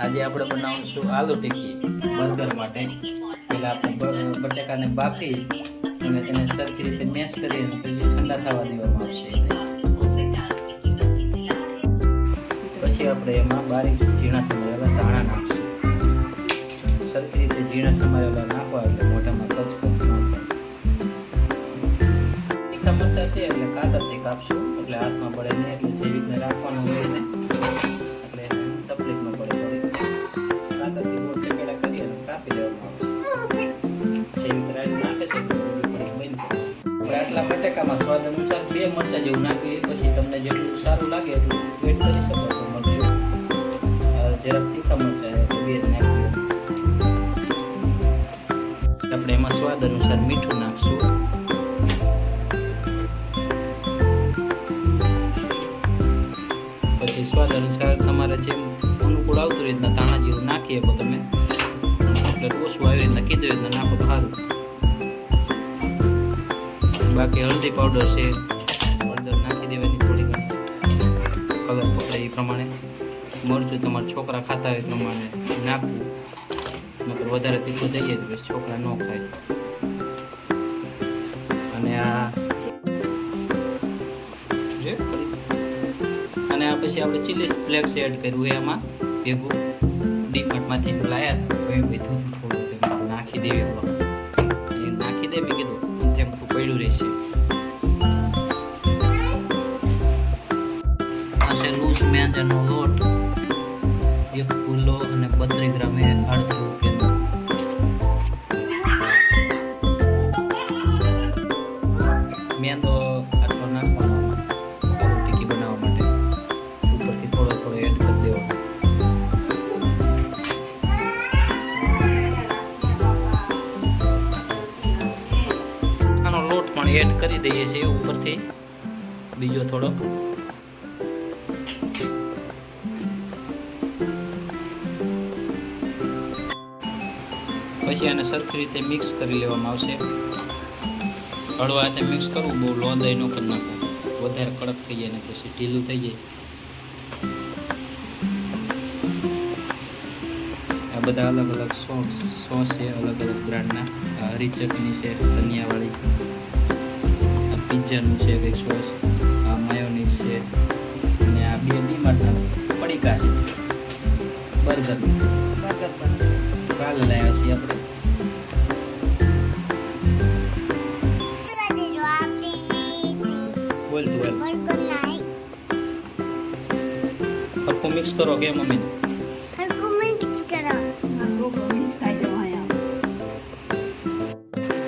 આજે આપણે બનાવીશું આલુ ટિક્કી બર્ગર માટે. પહેલા આપણે બટાકાને બાફી અને તેને સરખી રીતે મેશ કરી અને પછી ઠંડા થવા દેવામાં આવશે. પછી આપણે એમાં બારીક ઝીણા સમારેલા ધાણા નાખશું. સરખી રીતે ઝીણા સમારેલા નાખવા એટલે મોઢામાં કચકચ ન થાય. તીખા મરચાં છે એટલે કાતરથી કાપશું એટલે હાથમાં પડે નહીં, એટલે જે રીતને રાખવાનું હોય ને એટલે તકલીફ ન પડે. કાતરથી ગોળ ચપેડા કરી અને કાપી લેવામાં આવશે. જેવી રાઈ નાખે છે આટલા બટાકામાં સ્વાદ અનુસાર 2 મરચાં જેવું નાખીએ. પછી તમને જેટલું સારું લાગે એટલું એડ કરી શકો છો મરચું. જરાક તીખા મરચાં એટલે 2 જ નાખીએ. આપણે એમાં સ્વાદ અનુસાર મીઠું નાખશું. પછી સ્વાદ અનુસાર તમારે જેમ અનુકૂળ આવતું રીતના ધાણા જેવું નાખીએ તો તમે, એટલે ઓછું આવી રીતના કીધું રીતના નાખો તો સારું. બાકી હળદી પાવડર છે, હળદર નાખી દેવાની થોડી ઘણી કલર પકડે એ પ્રમાણે. મરચું તમારા છોકરા ખાતા હોય એ પ્રમાણે નાખવું, નકર વધારે તીખું થઈ જાય તો પછી છોકરા ન ખાય. અને આ પછી આપણે ચીલી ફ્લેક્સ એડ કર્યું એમાં ભેગું ડીમાર્ટમાંથી લાયા એ બધું થોડું નાખી દેવી. એ નાખી દે મેં કીધું જેમ પડ્યું રહેશે. આ છે લૂઝ મેંદાનો લોટ 1 કિલો અને 32 ગ્રામ એ 38 રૂપિયા. મેંદો આટલો નાખવાનો ટિક્કી બનાવવા માટે, ઉપરથી થોડો થોડો એડ કરી દેવાનો. આનો લોટ પણ એડ કરી દઈએ છીએ ઉપરથી બીજો થોડો. પછી આને સરખી રીતે મિક્સ કરી લેવામાં આવશે. હળવા હાથે મિક્સ કરવું, બહુ લોંદાઈ ન કરી નાખવું, વધારે કડક થઈ જાય ને પછી ઢીલું થઈ જાય. આ બધા અલગ અલગ સોસ છે, અલગ અલગ બ્રાન્ડના. આ હરી ચટણી છે ધનિયાવાળી, આ પિઝાનું છે કંઈક સોસ, આ માયોનીઝ છે, અને આ 2 ડીમાર્ટના પડીકા છે બર્ગર કાલે લાવ્યા છીએ આપણે. સરખું મિક્સ કરો કે મમ્મી? સરખું મિક્સ કરો. મિક્સ થાય છે અહીંયા.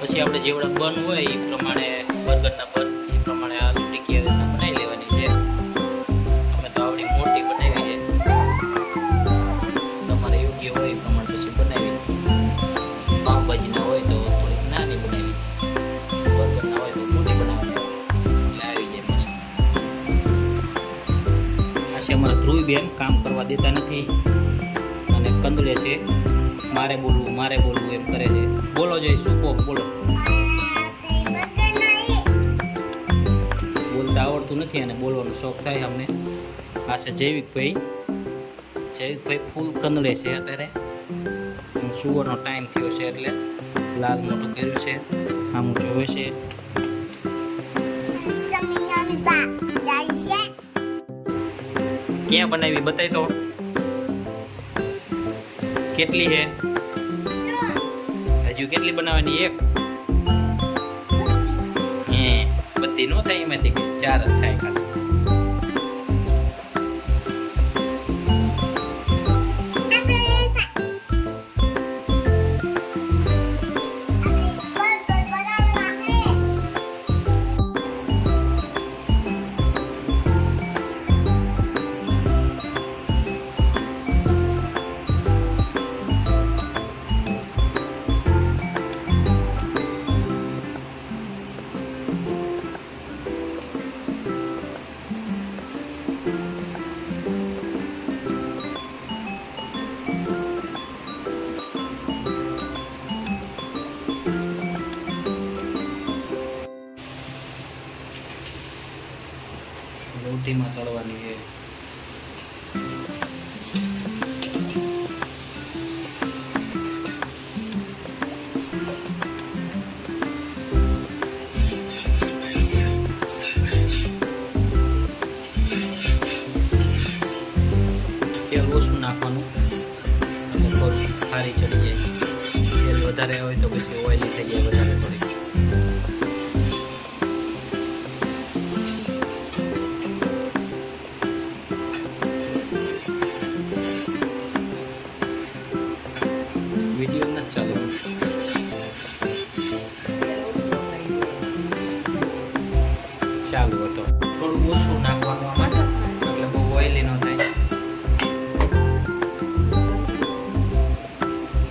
પછી આપણે જેવડા બન હોય એ પ્રમાણે, બર્ગરના બન એ પ્રમાણે આ ટિક્કી બનાવી લેવાની છે. અમે તો આવડી મોટી બનાવી છે, તમારે યોગ્ય હોય એ પ્રમાણે પછી બનાવી. પાવભાજીના હોય તો થોડીક નાની બનાવી, બર્ગરના હોય તો મોટી બનાવવાની, એટલે આવી જાય મસ્ત. આ છે અમારા ધ્રુવીબેન, કામ કરવા દેતા નથી અને કંદડે છે. મારે બોલવું એમ કરે છે. બોલો જોઈએ શું કહો, બોલો. બોલતા આવડતું નથી અને બોલવાનો શોખ થાય અમને. આ છે જૈવિકભાઈ ફૂલ કંદડે છે અત્યારે. સુવરનો ટાઈમ થયો છે એટલે લાલ મોટું કર્યું છે, આમ જોવે છે. ક્યાં બનાવી બતાવી તો, કેટલી છે હજુ? કેટલી બનાવવાની? 1 બધી નો થાય, એમાંથી 4 જ થાય ખાલી. નાખવાનું એટલે થોડું ખારી ચડી જાય. તેલ વધારે હોય તો પછી ઓઇલી થઈ જાય વધારે થોડી. વિડીયો નથી ચાલુ. ચાલુ હતો. થોડું ઓછું નાખવાનું આમાં એટલે બહુ ઓઇલી ન થાય.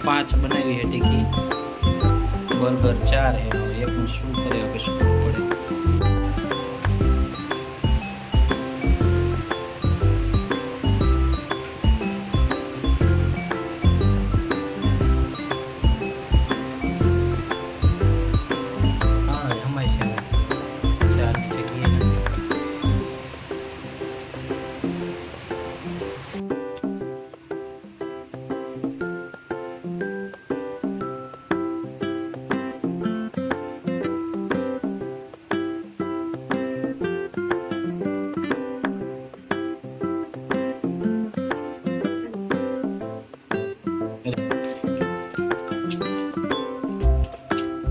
5 બનાવી છે ટીકી. બર્ગર 4 એનો એકનું શું કરે હવે શું પડે. હા હમાય છે 4 ની જગ્યાએ નથી.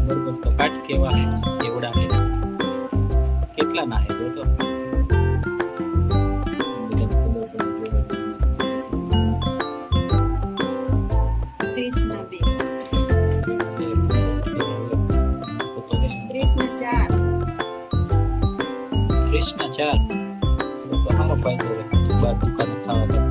બરોબર તો કાટ કેવા હે એવડા હે કેટલા ના હે તો બધા ખબર પડી ત્રીસ ના 2 ત્રીસ ના 4 કૃષ્ણ 4 તો હાલો ફાયદો રહે બાર દુકાને ખાવા કરતા.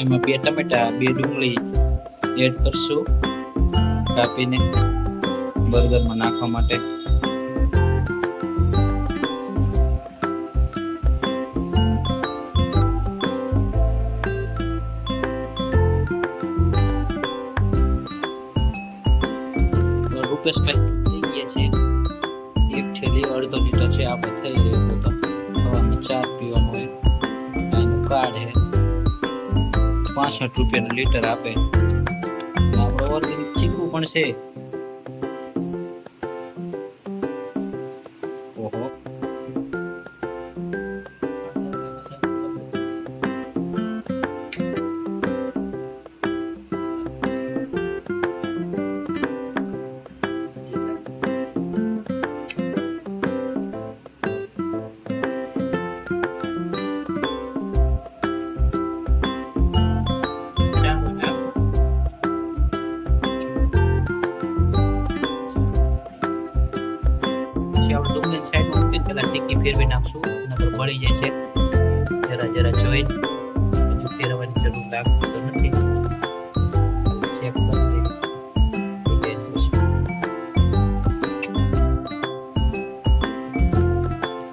એમાં 2 ટમેટા 2 ડુંગળી એડ કરશું કાપીને બર્ગરમાં નાખવા માટે. રૂપેશભાઈ થઈ ગયા છે 1 થેલી 1/2 લીટર છે આપણે થઈ રહ્યું તો હવામાં 4 પીવાનું હોય. એનું કાર્ડ હે 65 રૂપિયાનું લીટર આપે. આપણો ઓર્ગેનિક ચીકુ પણ છે. ઓહો ડુંગળી સાઈડમાં મૂકી પેલા ટીકી ફેરવી નાખશું નકર બળી જાય છે. જરા જરા જોઈ બધું ફેરવવાની જરૂર લાગતી તો નથી. ચેક કરી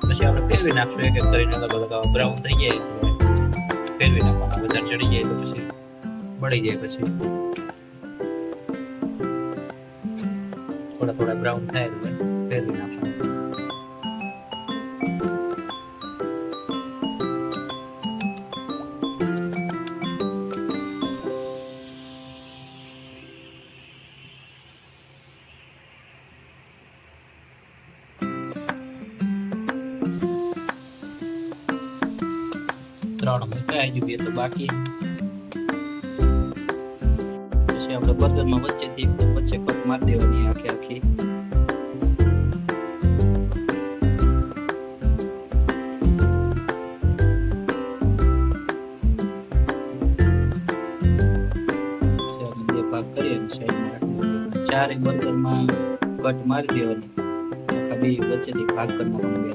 પછી આપણે ફેરવી નાખશું એક એક કરીને અલગ અલગ બ્રાઉન થઈ જાય ફેરવી નાખવાના. વધારે ચડી જાય તો પછી બળી જાય. પછી થોડા થોડા બ્રાઉન થાય એટલે ફેરવી નાખવાના. ત્રણ મૂકાય હજુ 2 તો બાકી. પછી આપણે બર્ગરમાં વચ્ચેથી વચ્ચે કટ મારી દેવાની આખી આખી. ચારે બર્ગરમાં કટ મારી દેવાની, આખા બે વચ્ચેથી ભાગ કરી નાખવાનો બે.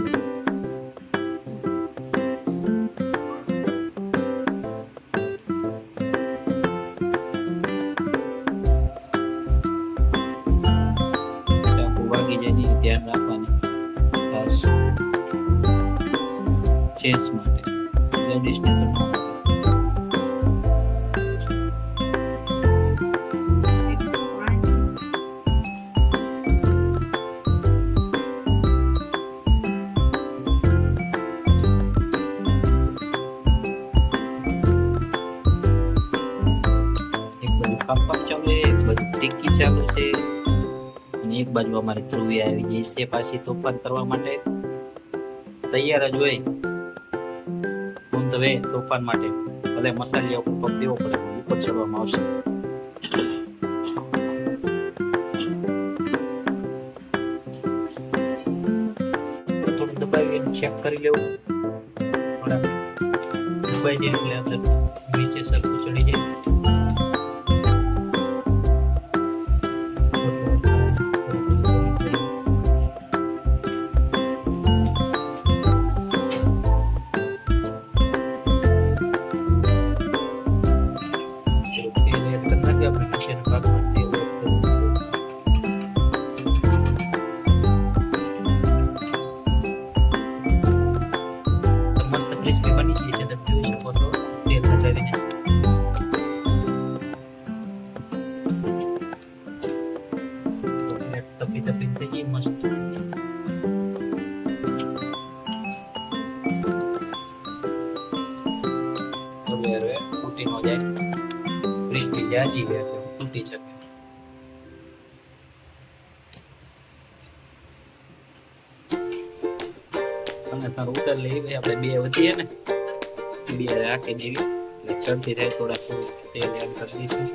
ચાકુ વાગી જાય નહીં ધ્યાન રાખવાની ખાસ ચેસ માટે. લેડીઝને તો ના હોય. Maybe some oranges. એક બાજુ કાપવા ચાલુ છે, એક બાજુ ટીકી ચાલુ છે, અને એક બાજુ અમારી ધ્રુવી આવી ગઈ છે પાછી તોફાન કરવા માટે. તૈયાર જ હોય હું તો તોફાન માટે. ભલે મસાલિયા ઉપર પગ દેવો પડે, ઉપર ચડવામાં આવશે. થોડું દબાવી ચેક કરી લેવું. થોડા દબાઈ દે એટલે અંદર નીચે સરખું ચડી જાય. મસ્ત ક્રિસ્પી બની ગઈ છે, તમે જોઈ શકો છો તેલ લગાવીને. તપી તપી થઈ ગઈ મસ્ત. હવે તૂટી ન જાય, ક્રિસ્પી જાજી છે એટલે તૂટી શકે. અને તાર ઉતાર લઈ આપણે બે વધીએ ને, બે રાખી દેવી એટલે ચડતી થાય. થોડા તેલ એડ કરી દઈશું.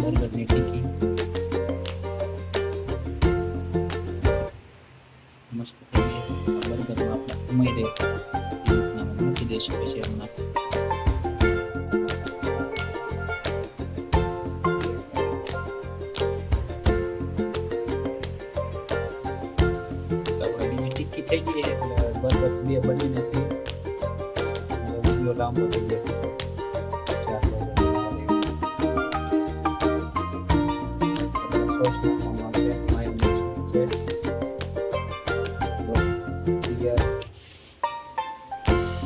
બર્ગરની ટીકી મસ્ત બર્ગરમાં આપણે ઉમેરી દે મૂકી દઈશું. પછી હમણાં બીજી ટીકી થઈ ગઈ એટલે બર્ગર બે બની નથી. વિડીયો લાંબો થઈ ગયો. સોસ નાખવામાં આવે, માયોનીઝ છે,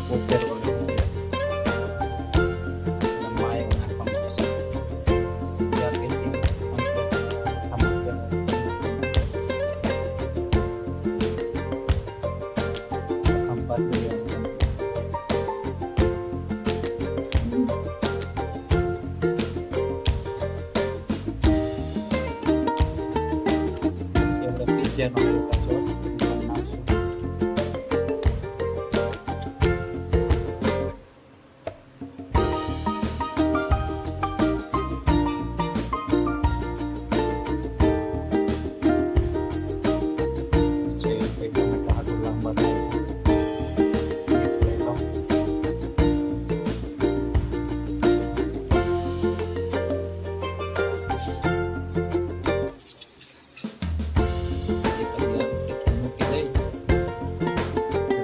પોપર વગેરે માયો નાખવામાં આવશે. તૈયાર કરી પિઝાનો સોસ નાખશું.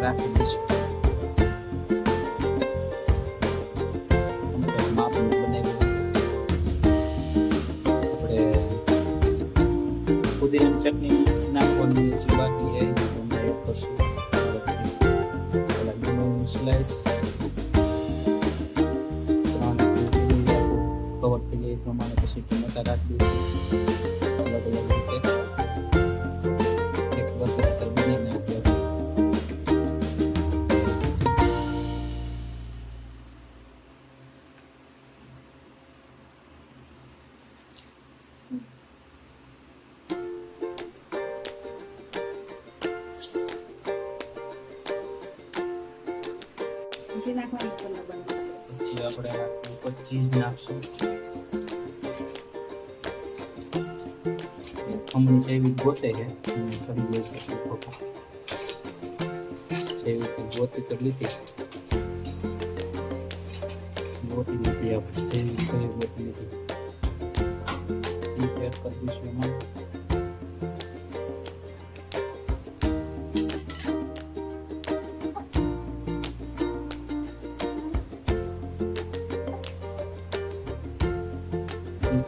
રાખી દઈશું. માપનું બનાવ્યું આપણે. પુદીનાની ચટણી નાખવાની છે બાકી એ એડ કરશું. સ્લાઇસ કવર થઈ જાય એ પ્રમાણે પછી ટમેટા રાખી દઈશું. અલગ અલગ રીતે એક બર્ગર બની નાખ્યો. પછી નાખવાની કલર બને પછી આપણે ઉપર ચીઝ નાખશું. ખમણી જેવી ગોતે છે કરી દેશે જેવી કે ગોતી તો લીધી આપણે જેવી કઈ ગોતી લીધી ચીઝ એડ કરી દઈશું એમાં.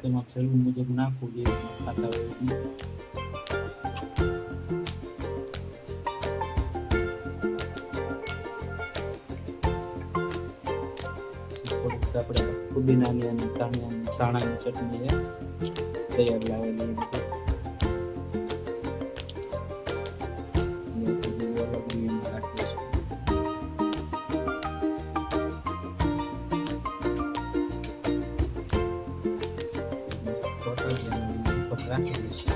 તેમાં જરૂર મુજબ નાખવું જે ખાતા હોય એટલું. થોડુંક આપણે પુદીનાની અને ધાણાની ચટણી છે તૈયાર લાવેલી છે. રાખી દઈશું.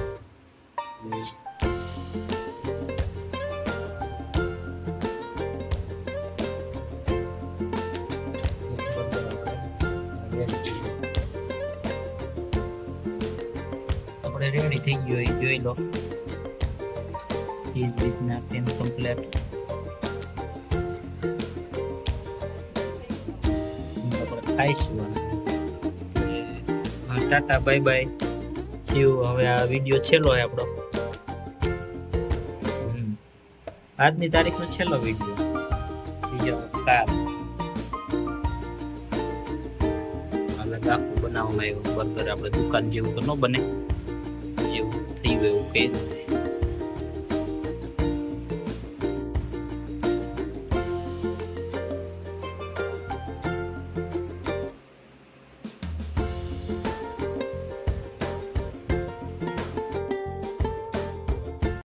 આપણે રેડી થઈ ગયો એ જોઈ લો. ચીઝ બીજ નાખીને કમ્પ્લીટ આપણે ખાઈશું. Tata bye bye. હવે આ વિડીયો છેલ્લો છે આપણો. આજની તારીખનો છેલ્લો વિડીયો. બીજો કાલ અલગ આખું બનાવવામાં આવ્યું બર્ગર. આપણે દુકાન જેવું તો ન બને, જેવું થઈ ગયું એવું કહી